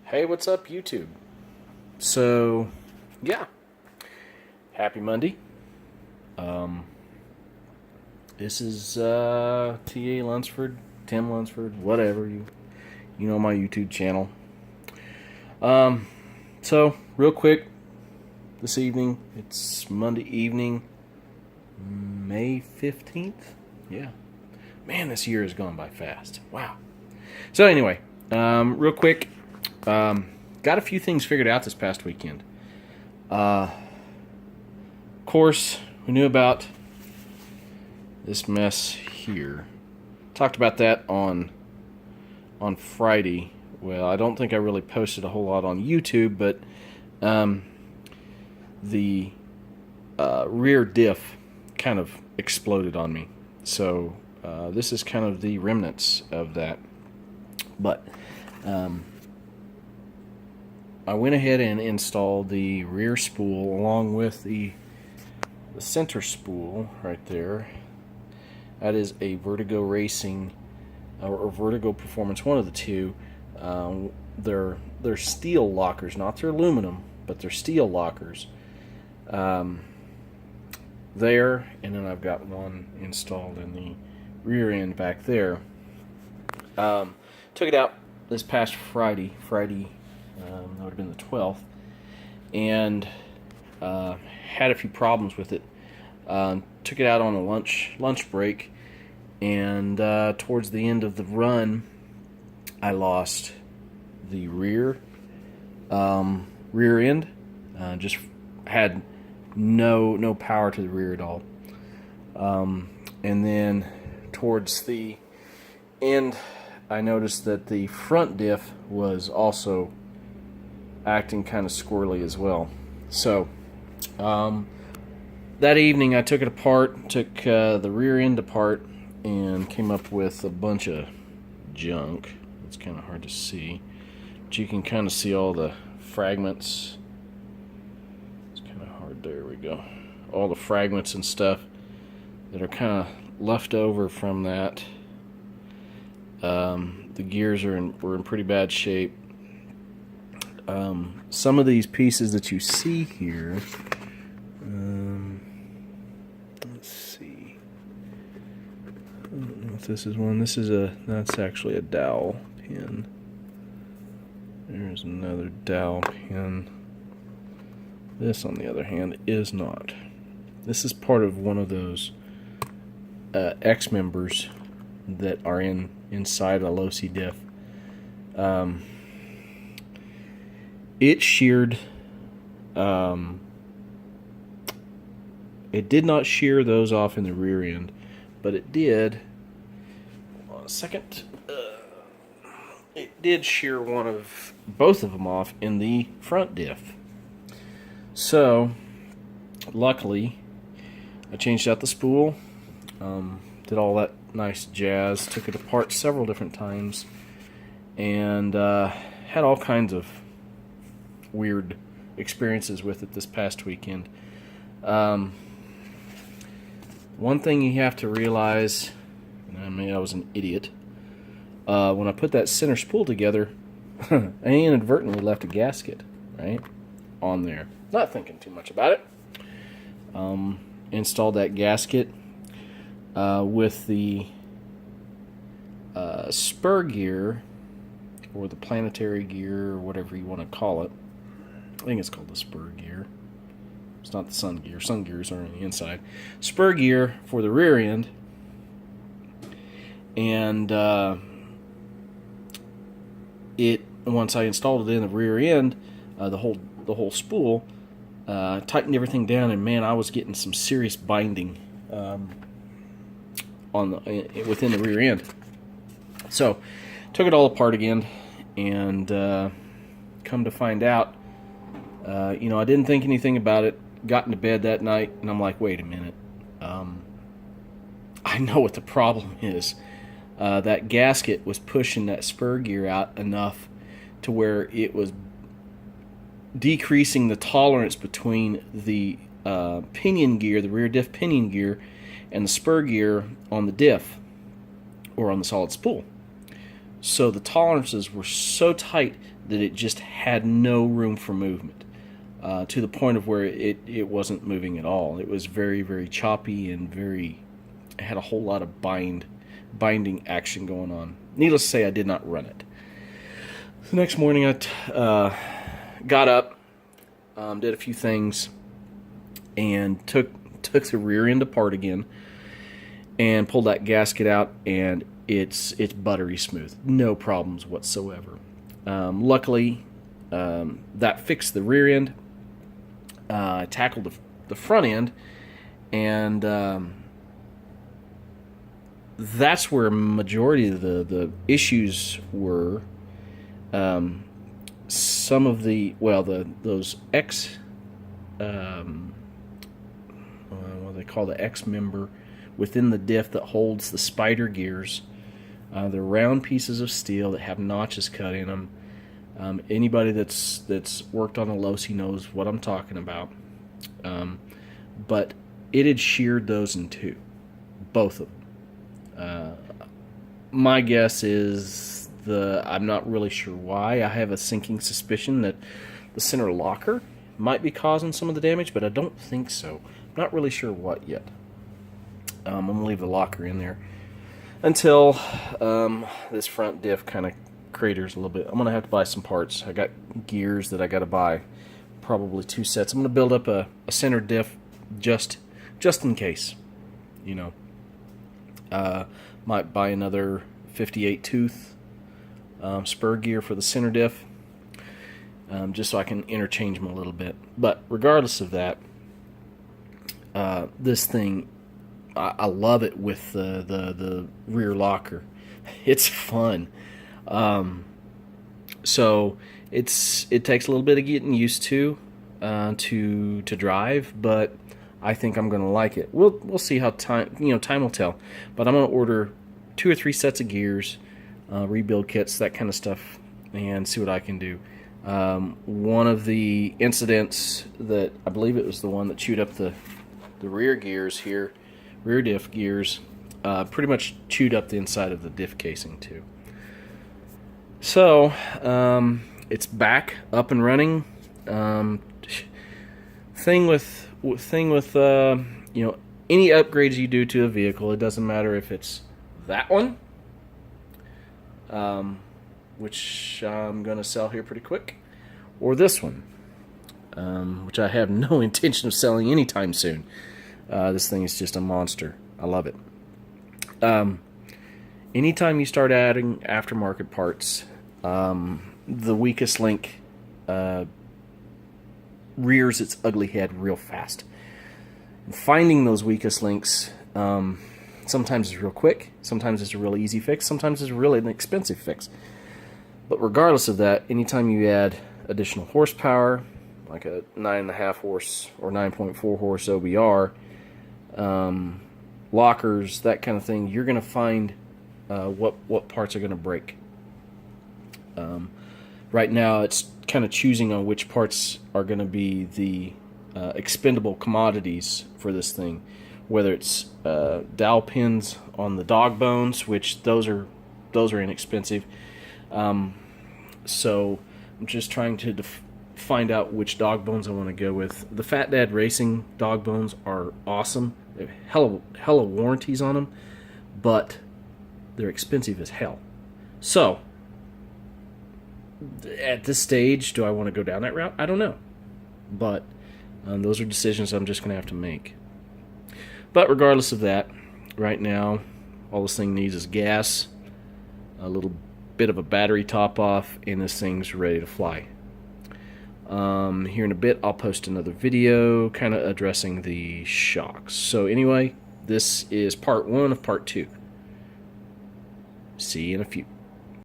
Hey, what's up, YouTube? So, yeah, happy Monday. Um, this is T.A. Lunsford, Tim Lunsford, whatever you know my YouTube channel. So real quick, this evening, it's Monday evening, May 15th. Yeah, man, this year has gone by fast. Wow. So anyway, real quick. Got a few things figured out this past weekend. Of course, we knew about this mess here. Talked about that on Friday. Well, I don't think I really posted a whole lot on YouTube, but the rear diff kind of exploded on me. So this is kind of the remnants of that. But I went ahead and installed the rear spool along with the center spool right there. That is a Vertigo Racing or Vertigo Performance, one of the two. They're steel lockers, not their aluminum, but they're steel lockers. There, and then I've got one installed in the rear end back there. Took it out this past Friday. That would have been the 12th, and had a few problems with it. Took it out on a lunch break, and towards the end of the run, I lost the rear end. Just had no power to the rear at all. And then towards the end, I noticed that the front diff was also acting kind of squirrely as well. So that evening I took it apart, took the rear end apart, and came up with a bunch of junk. It's kind of hard to see, but you can kind of see all the fragments. It's kind of hard. There we go. All the fragments and stuff that are kind of left over from that. The gears were in pretty bad shape. Some of these pieces that you see here, let's see. I don't know if this is one. That's actually a dowel pin. There's another dowel pin. This, on the other hand, is not. This is part of one of those X members that are inside a Losi diff. It sheared. It did not shear those off in the rear end, but it did. Hold on a second. It did shear both of them off in the front diff. So, luckily, I changed out the spool. Did all that nice jazz. Took it apart several different times, and had all kinds of weird experiences with it this past weekend. One thing you have to realize, and I was an idiot, when I put that center spool together, I inadvertently left a gasket right on there. Not thinking too much about it. Installed that gasket with the spur gear, or the planetary gear, or whatever you want to call it. I think it's called the spur gear. It's not the sun gear. Sun gears are on the inside. Spur gear for the rear end. And once I installed it in the rear end, the whole spool, tightened everything down, and man, I was getting some serious binding within the rear end. So took it all apart again, and come to find out, I didn't think anything about it. Got into bed that night, and I'm like, wait a minute. I know what the problem is. That gasket was pushing that spur gear out enough to where it was decreasing the tolerance between the pinion gear, the rear diff pinion gear, and the spur gear on the diff, or on the solid spool. So the tolerances were so tight that it just had no room for movement, to the point of where it wasn't moving at all. It was very, very choppy and it had a whole lot of binding action going on. Needless to say, I did not run it. The next morning, I got up, did a few things, and took the rear end apart again, and pulled that gasket out, and it's buttery smooth, no problems whatsoever. Luckily, that fixed the rear end. I tackled the front end, and that's where majority of the issues were. Some of those X, what they call the X member within the diff that holds the spider gears. They're round pieces of steel that have notches cut in them. Anybody that's worked on a Losi knows what I'm talking about. But it had sheared those in two, both of them. My guess is I'm not really sure why. I have a sinking suspicion that the center locker might be causing some of the damage, but I don't think so. I'm not really sure what yet. I'm going to leave the locker in there until this front diff kind of craters a little bit. I'm going to have to buy some parts. I got gears that I got to buy, probably 2 sets. I'm going to build up a center diff just in case, you know. Might buy another 58 tooth spur gear for the center diff, just so I can interchange them a little bit. But regardless of that, this thing, I love it with the rear locker. It's fun. So it takes a little bit of getting used to drive, but I think I'm going to like it. We'll see how time will tell. But I'm going to order 2 or 3 sets of gears, rebuild kits, that kind of stuff, and see what I can do. One of the incidents that I believe it was the one that chewed up the rear gears here, rear diff gears, pretty much chewed up the inside of the diff casing too. So it's back up and running. Thing with any upgrades you do to a vehicle, it doesn't matter if it's that one, which I'm going to sell here pretty quick, or this one, which I have no intention of selling anytime soon. This thing is just a monster. I love it. Anytime you start adding aftermarket parts, the weakest link rears its ugly head real fast. And finding those weakest links, sometimes it's real quick, sometimes it's a real easy fix, sometimes it's really an expensive fix. But regardless of that, anytime you add additional horsepower, like a 9.5 horse or 9.4 horse OBR, lockers, that kind of thing, you're going to find what parts are going to break. Right now, it's kind of choosing on which parts are going to be the expendable commodities for this thing. Whether it's dowel pins on the dog bones, which those are inexpensive. So I'm just trying to find out which dog bones I want to go with. The Fat Dad Racing dog bones are awesome. They have hella warranties on them, but they're expensive as hell. So at this stage, do I want to go down that route? I don't know. But those are decisions I'm just going to have to make. But regardless of that, right now, all this thing needs is gas, a little bit of a battery top off, and this thing's ready to fly. Here in a bit, I'll post another video kind of addressing the shocks. So anyway, this is part 1 of part 2. See you in a few.